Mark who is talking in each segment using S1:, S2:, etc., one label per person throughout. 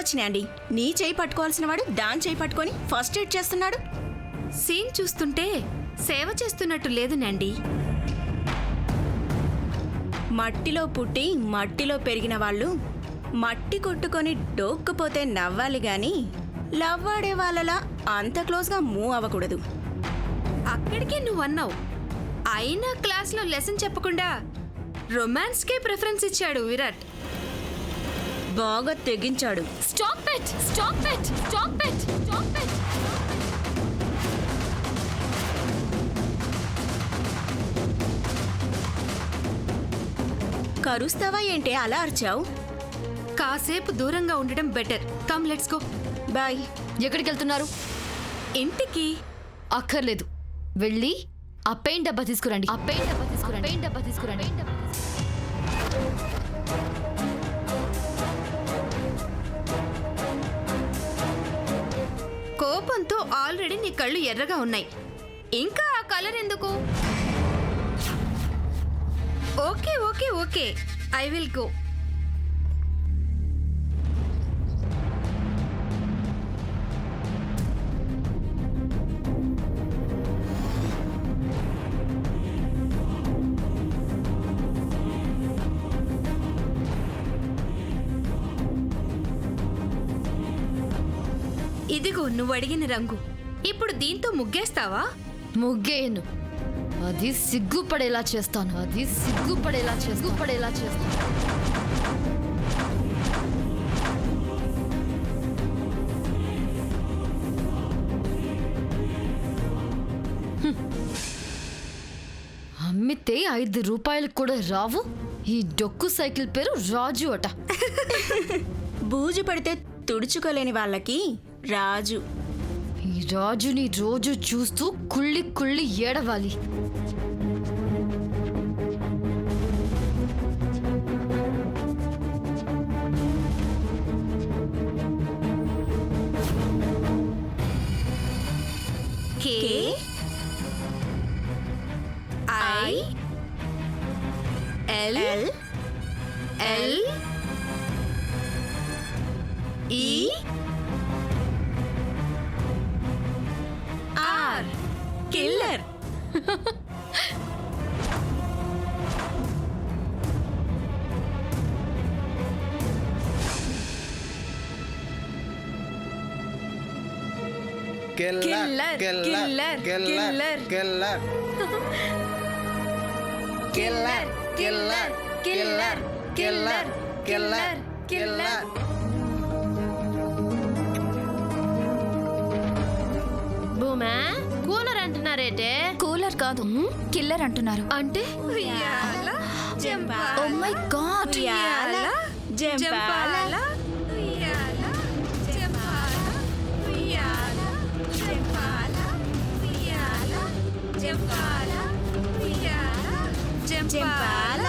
S1: వచ్చినాయండి? నీ చేయి పట్టుకోవాల్సిన వాడు దాని చేయి పట్టుకొని ఫస్ట్ ఎయిడ్ చేస్తున్నాడు.
S2: సీన్ చూస్తుంటే సేవ చేస్తున్నట్టు లేదు నండి.
S1: మట్టిలో పుట్టి మట్టిలో పెరిగిన వాళ్ళు మట్టి కొట్టుకొని డోక్కుపోతే నవ్వాలి గాని లవ్వాడే వాళ్ళలా అంత క్లోజ్గా మూవ్ అవ్వకూడదు.
S2: అక్కడికే నువ్వన్నావు. అయినా క్లాస్లో లెసన్ చెప్పకుండా రొమాన్స్కే ప్రిఫరెన్స్ ఇచ్చాడు విరాట్.
S1: బాగా తెగించాడు.
S2: Stop it, stop it, stop it, stop it.
S1: కరుస్తావా ఏంటి అలా అరిచావు?
S2: కాసేపు దూరంగా ఉండడం better. Come let's go.
S1: Bye.
S3: ఎక్కడికి వెళ్తున్నారు?
S2: ఇంటికి.
S3: అక్కర్లేదు, వెళ్ళి ఆ పెయింట్ డబ్బా తీసుకురండి. ఆ పెయింట్ డబ్బా తీసుకురండి. పెయింట్ డబ్బా తీసుకురండి.
S2: కోపంతో ఆల్రెడీ నీ కళ్ళు ఎర్రగా ఉన్నాయి, ఇంకా ఆ కలర్ ఎందుకు? Okay okay okay, I will go. ఇదిగో నువ్వు అడిగిన రంగు. ఇప్పుడు దీంతో ముగ్గేస్తావా?
S3: ముగ్గేయను, అది సిగ్గుపడేలా చేస్తాను. అది సిగ్గుపడేలా చేస్తాను. అమ్మితే 5 రూపాయలకు కూడా రావు. ఈ డొక్కు సైకిల్ పేరు రాజు అట.
S1: బూజు పడితే తుడుచుకోలేని వాళ్ళకి రాజు.
S3: ఈ రాజుని రోజు చూస్తూ కుళ్ళి కుళ్ళి ఏడవాలి.
S2: K I L
S1: L
S2: L E R.
S1: Killer.
S2: Killer killer killer
S4: killer
S2: killer killer killer killer killer killer.
S5: Bhuma, cooler అంటున్నారేటే?
S3: కూలర్ కాదు, కిల్లర్ అంటున్నారు.
S5: అంటే
S2: ఉయ్యాల జంపాల.
S3: Oh my God.
S2: ఉయ్యాల జంపాల. ఉయ్యాల జంపాల. ఉయ్యాల జంపాల. ఉయ్యాల జంపాల. ఉయ్యాల జంపాల.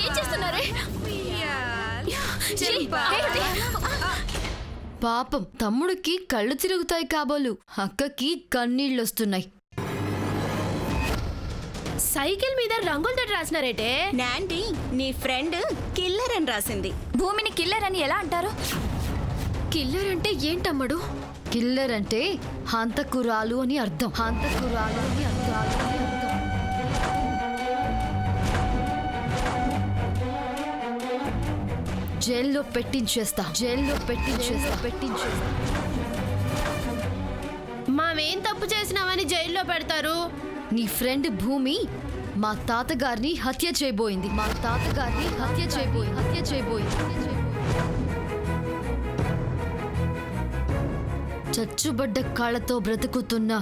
S3: ఏం చేస్తున్నారే? పాపం తమ్ముడికి కళ్ళు తిరుగుతాయి కాబోలు, అక్కకి కన్నీళ్ళొస్తున్నాయి.
S5: సైకిల్ మీద రంగులతో రాసినారేటే?
S1: నాంటీ, నీ ఫ్రెండ్ కిల్లర్ అని రాసింది.
S3: భూమిని కిల్లర్ అని ఎలా అంటారు?
S5: కిల్లర్ అంటే ఏంటమ్మడు?
S3: కిల్లర్ అంటే హంతకురాలు అని అర్థం. హంతకురాలు అని అర్థం. జైల్లో పెట్టించేస్తా.
S5: మామేం తప్పు చేసినామని జైల్లో పెడతారు?
S3: నీ ఫ్రెండ్ భూమి మా తాతగారిని హత్య చేయబోయింది. చచ్చుబడ్డ కాళ్లతో బ్రతుకుతున్న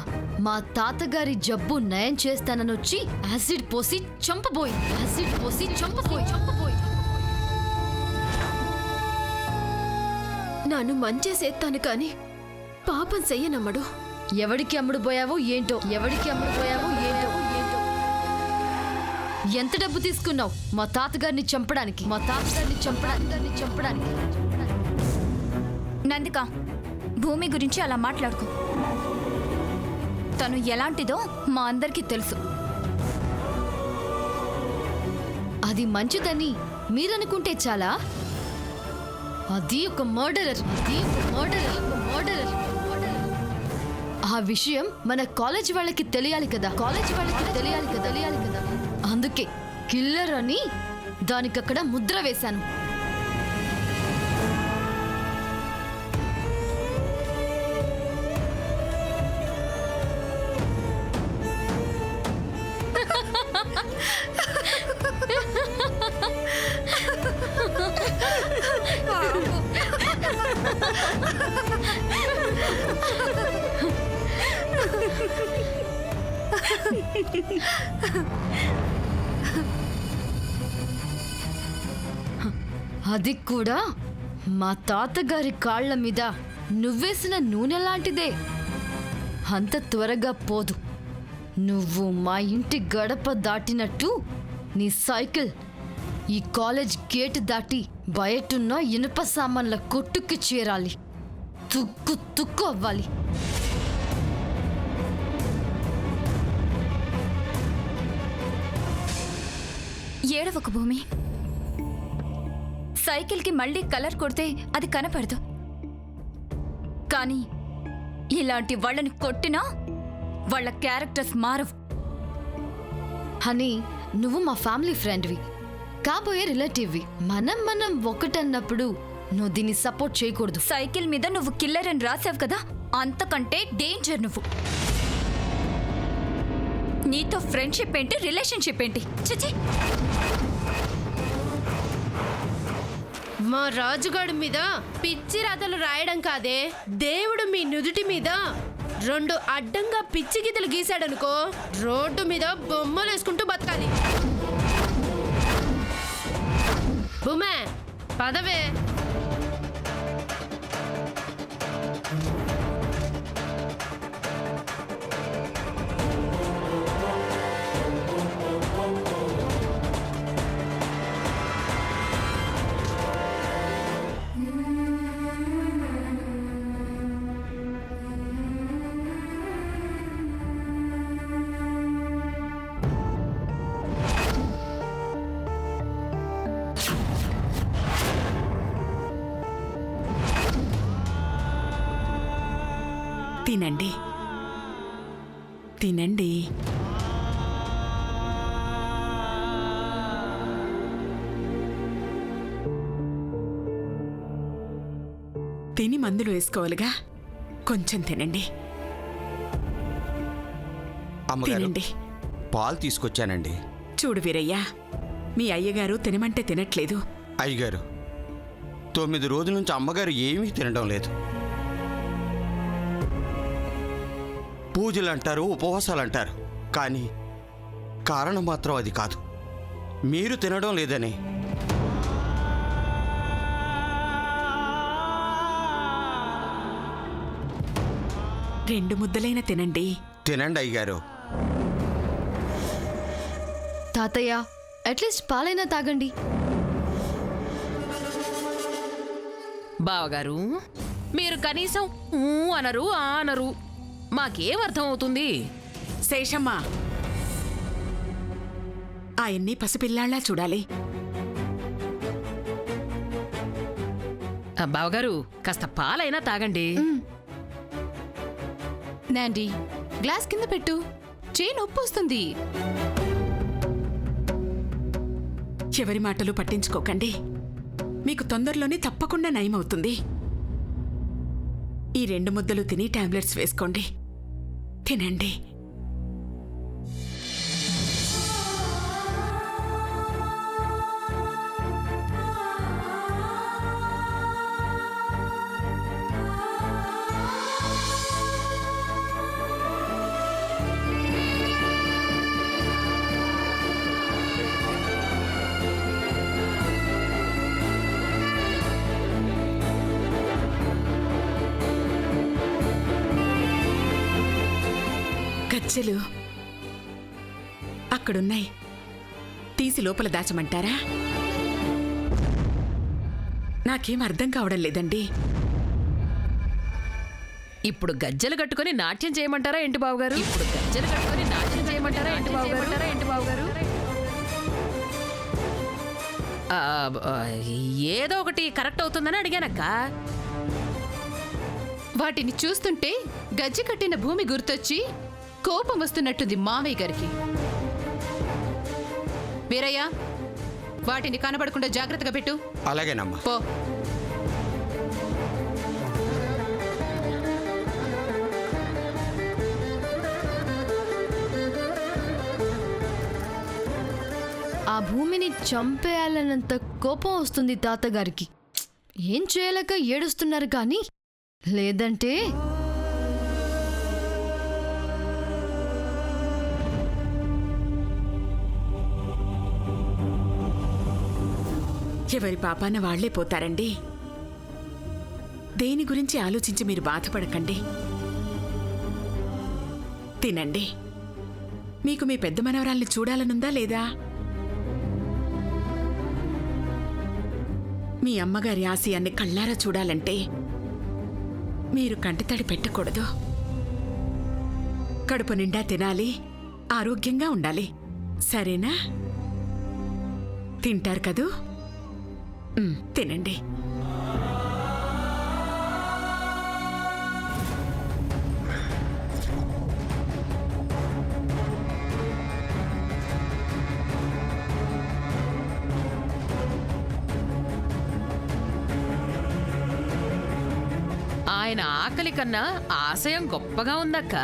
S3: మా తాతగారి జబ్బు నయం చేస్తాననొచ్చి యాసిడ్ పోసి చంపబోయింది.
S5: నన్ను మంచేసేస్తాను కాని పాపం చెయ్యనమ్మడు.
S3: ఎవడికి అమ్ముడు పోయావో ఏంటో. ఎంత డబ్బు తీసుకున్నావు మా తాతగారిని చంపడానికి?
S6: నందిక, భూమి గురించి అలా మాట్లాడుకో. తను ఎలాంటిదో మా అందరికీ తెలుసు.
S3: అది మంచిదని మీరనుకుంటే చాలా. అది ఒక మర్డరర్. ఆ విషయం మన కాలేజ్ వాళ్ళకి తెలియాలి కదా. అందుకే కిల్లర్ అని దానికక్కడ ముద్ర వేశాను. అది కూడా మా తాతగారి కాళ్ల మీద నువ్వేసిన నూనె లాంటిదే. అంత త్వరగా పోదు. నువ్వు మా ఇంటి గడప దాటినట్టు నీ సైకిల్ ఈ కాలేజ్ గేట్ దాటి బయటున్న ఇనుప సామాన్ల కొట్టుకు చేరాలి. తుక్కు అవ్వాలి.
S6: ఏడవకు భూమి. సైకిల్కి మళ్ళీ కలర్ కొడితే అది కనపడదు. కానీ ఇలాంటి వాళ్ళని కొట్టినా వాళ్ళ క్యారెక్టర్స్ మారవు.
S3: హనీ, నువ్వు మా ఫ్యామిలీ ఫ్రెండ్వి, కాబోయే రిలేటివ్వి. మనం ఒకటన్నప్పుడు నువ్వు దీన్ని సపోర్ట్ చేయకూడదు.
S6: సైకిల్ మీద నువ్వు కిల్లర్ అని రాసావు కదా, అంతకంటే డేంజర్ నువ్వు. నీతో ఫ్రెండ్షిప్ ఏంటి, రిలేషన్షిప్ ఏంటి? చిచి.
S5: మా రాజుగాడి మీద పిచ్చి రాతలు రాయడం కాదే, దేవుడు మీ నుదుటి మీద 2 అడ్డంగా పిచ్చి గీతలు గీశాడనుకో, రోడ్డు మీద బొమ్మలు వేసుకుంటూ బతకాలి. భూమే, పదవే.
S4: తినండి, తినండి. తిని మందులు వేసుకోవాలిగా, కొంచెం తినండి.
S7: అమ్మగారు,
S4: తినండి.
S7: పాలు తీసుకొచ్చానండి.
S4: చూడు వీరయ్య, మీ అయ్యగారు తినమంటే తినట్లేదు.
S7: అయ్యగారు, 9 రోజుల నుంచి అమ్మగారు ఏమీ తినడం లేదు. పూజలు అంటారు, ఉపవాసాలు అంటారు, కానీ కారణం మాత్రం అది కాదు. మీరు తినడం లేదని.
S4: రెండు ముద్దలైన తినండి.
S7: తినండి అయ్యగారు.
S3: తాతయ్య, అట్లీస్ట్ పాలైనా తాగండి.
S8: బావగారు, మీరు కనీసం ఊ అనరు, ఆ అనరు. మాకేం అర్థం అవుతుంది?
S4: శేషమ్మా, ఆయన్ని పసిపిల్లాళ్ళా చూడాలి.
S8: బావగారు, కాస్త పాలైనా తాగండి.
S5: నాండి, గ్లాస్ కింద పెట్టు, చేయి నొప్పి వస్తుంది.
S4: ఎవరి మాటలు పట్టించుకోకండి. మీకు తొందరలోనే తప్పకుండా నయమవుతుంది. ఈ 2 ముద్దలు తిని టాబ్లెట్స్ వేసుకోండి. తినండి. గజ్జెలు అక్కడున్నాయి, తీసి లోపల దాచమంటారా? నాకేం అర్థం కావడం లేదండి.
S8: ఇప్పుడు గజ్జెలు కట్టుకొని నాట్యం చేయమంటారా ఏంటి బావగారు? ఇప్పుడు గజ్జెలు కట్టుకొని నాట్యం చేయమంటారా ఏంటి బావగారు? ఆ, ఆ, ఏదో ఒకటి కరెక్ట్ అవుతుందని అడిగానక్క.
S9: వాటిని చూస్తుంటే గజ్జి కట్టిన భూమి గుర్తొచ్చి కోపం వస్తున్నట్టుంది మావయ్య గారికి. వీరయ్య, వాటిని కనబడకుండా జాగ్రత్తగా పెట్టు.
S7: అలాగేనమ్మా.
S9: పో.
S3: ఆ భూమిని చంపేయాలన్నంత కోపం వస్తుంది తాతగారికి. ఏం చేయలేక ఏడుస్తున్నారు కానీ లేదంటే
S4: ఎవరి పాపాన వాళ్లే పోతారండి. దేని గురించి ఆలోచించి మీరు బాధపడకండి. తినండి. మీకు మీ పెద్ద మనవరాల్ని చూడాలనుందా లేదా? మీ అమ్మగారి ఆశయాన్ని కళ్ళారా చూడాలంటే మీరు కంటితడి పెట్టకూడదు. కడుపు నిండా తినాలి, ఆరోగ్యంగా ఉండాలి. సరేనా? తింటారు కదూ? తినండి.
S8: ఆయన ఆకలి కన్నా ఆశయం గొప్పగా ఉందక్క.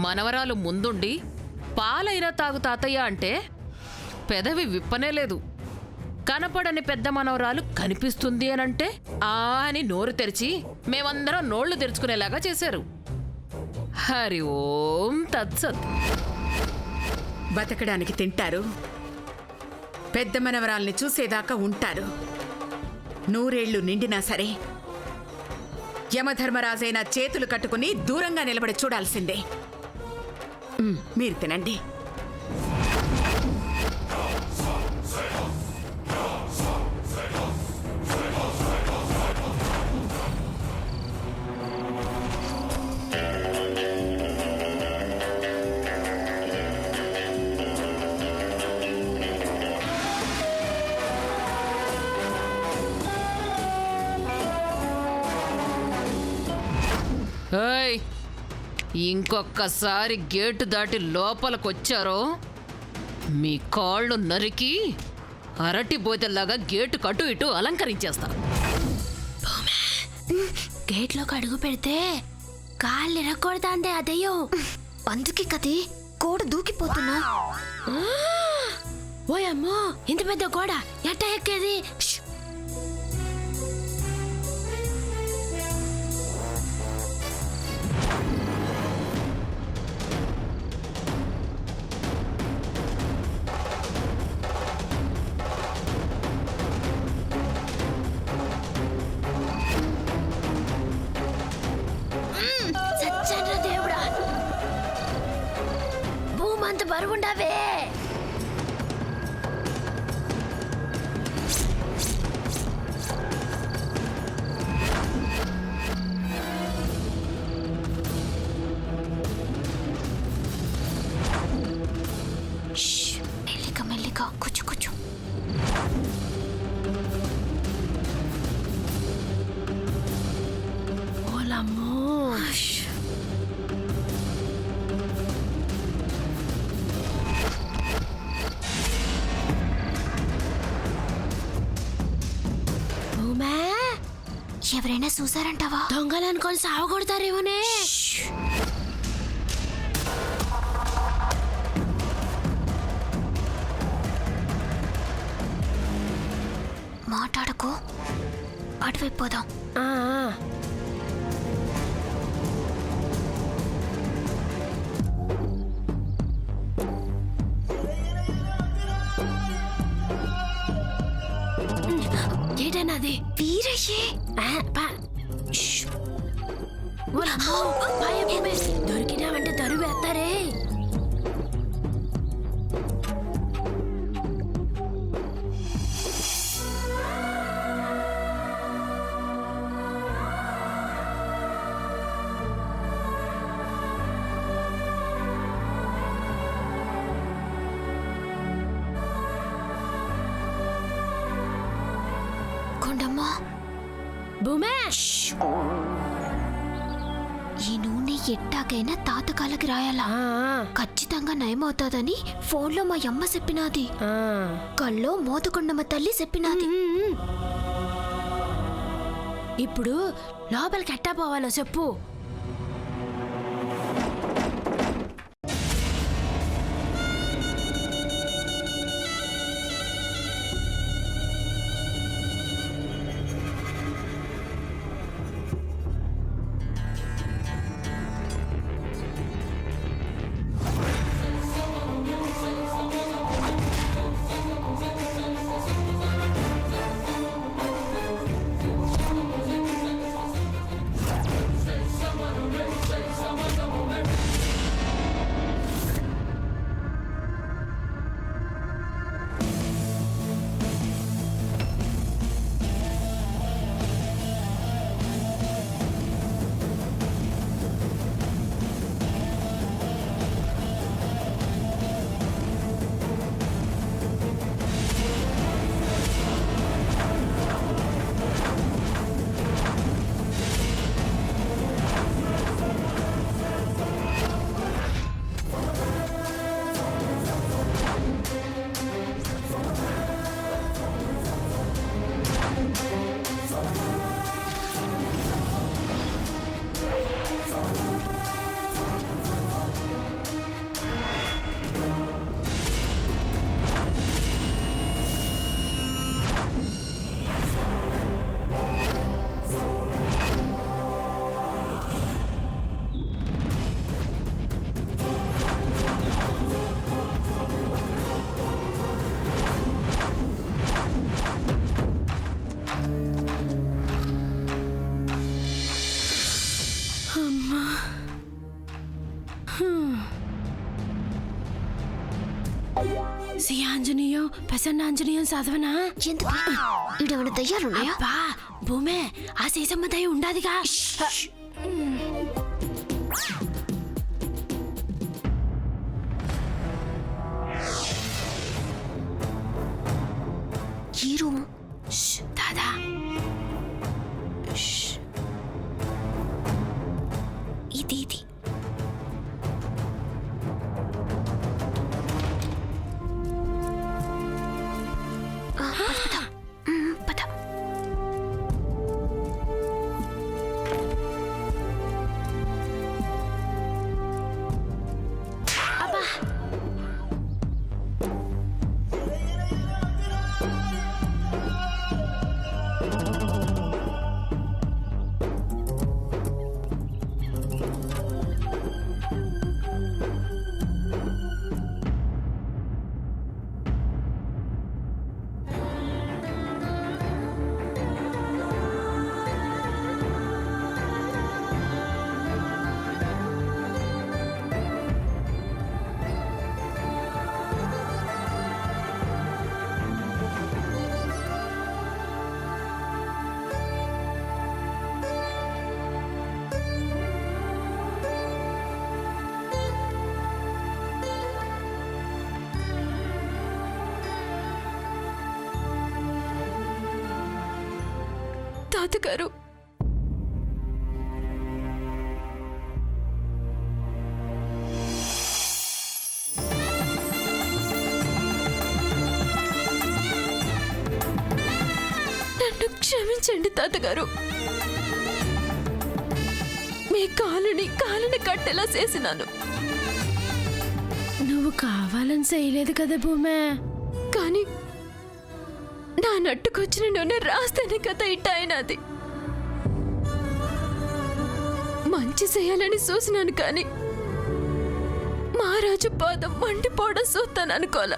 S8: మనవరాలు ముందుండి పాలైనా తాగు తాతయ్య అంటే పెదవి విప్పనే లేదు. కనపడని పెద్ద మనవరాలు కనిపిస్తుంది అనంటే ఆ అని నోరు తెరిచి మేమందరం నోళ్లు తెరుచుకునేలాగా చేశారు. హరి ఓం తత్సత్.
S4: బతకడానికి తింటారు, పెద్ద మనవరాల్ని చూసేదాకా ఉంటారు. 100 ఏళ్లు నిండినా సరే యమధర్మరాజైన చేతులు కట్టుకుని దూరంగా నిలబడి చూడాల్సిందే. మీరు తినండి.
S8: ఏయ్, ఇంకొక్కసారి గేటు దాటి లోపలికొచ్చారో మీ కాళ్ళు నరికి అరటి బోతెల్లాగా గేటు కటు ఇటు అలంకరించేస్తా.
S5: గేట్లోకి అడుగు పెడితే కాళ్ళు ఇరగొడతాందే అదయ్యో.
S2: అందుకే కది కోడ దూకిపోతున్నా.
S5: ఓయమ్మో, ఇంత పెద్ద గోడ ఎట్ట ఎక్కేది? సచ్చంద్ర దేవుడా, భూమంత బరువుండావే.
S2: మెల్లిగా మెల్లిగా కూర్చో కూర్చో.
S5: ఓలమ్మో,
S2: ఎవరైనా చూసారంటావా?
S5: దొంగలు అనుకొని సావగొడతారేమోనే.
S2: మాట్లాడకు, అటువైపు పోదాం.
S5: ఏటన్నది?
S2: వీరయ్యే.
S5: దొరికినామంటే తరువు వేస్తారే. భూమే
S2: ఈ నూనె ఎట్టాకైనా తాతకాలకి రాయాలా ఖచ్చితంగా నయమవుతాదని ఫోన్లో మా అమ్మ చెప్పినాది కల్లో మోతకొండమ్మ తల్లి చెప్పినాది.
S5: ఇప్పుడు లోపలికి ఎట్టా పోవాలో చెప్పు. శ్రీ ఆంజనేయం ప్రసన్నాంజనేయం చదవనా?
S2: ఎందుకు ఈడేమైనా దయ్యాలున్నాయా?
S5: బా భూమే ఆ సీసమ్మ దయ ఉండాదిగా.
S2: ఈ రూము
S5: దాదా
S2: ఇది ఇది పద.
S9: తాతగారు నన్ను క్షమించండి తాతగారు. మీ కాలుని కట్టెలా చేసినాను.
S5: నువ్వు కావాలని చేయలేదు కదా భూమే.
S9: కానీ నా నట్టుకొచ్చిన నూనె రాస్తేనే కదా ఇట్టయినది. మంచి చేయాలని చూసినాను కానీ మహారాజు పాదం మండిపోవడం చూస్తాను అనుకోలే.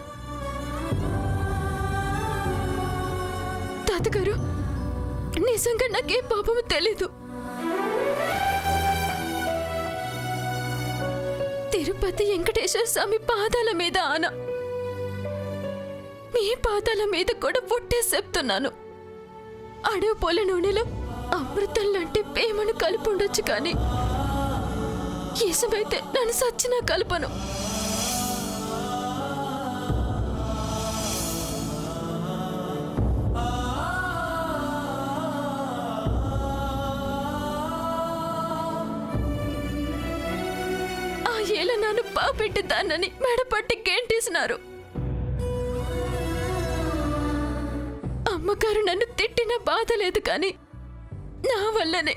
S9: తాతగారు నిజంగా నాకే పాపము తెలీదు. తిరుపతి వెంకటేశ్వర స్వామి పాదాల మీద ఆన, మీ పాదాల మీద కూడా పొట్టేసి చెప్తున్నాను. అడవి పొల నూనెలో అమృతం లాంటి ప్రేమను కలిపి ఉండొచ్చు కానీ ఈసమైతే నన్ను సచ్చినా కలపను. పాపిట్టి దాన్నని మెడపట్టి గేంటేసినారు. అమ్మగారు నన్ను తిట్టిన బాధ లేదు కానీ నా వల్లనే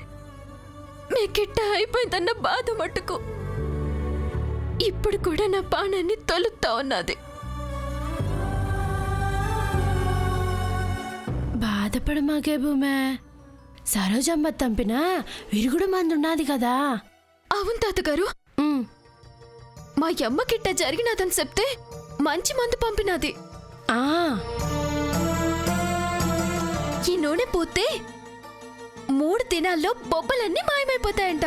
S9: మీకిట్ట అయిపోయిందన్న బాధ మట్టుకు ఇప్పుడు కూడా నా పానాన్ని తొలుతా ఉన్నది.
S5: బాధపడమాకే భూమే, సరోజమ్మ తంపిన విరుగుడు మంది ఉన్నది కదా.
S9: అవును తాతగారు, మా అమ్మకిట్ట జరిగినదని చెప్తే మంచి మందు పంపినది. ఈ నూనె పూస్తే 3 దినాల్లో బొబ్బలన్నీ మాయమైపోతాయంట.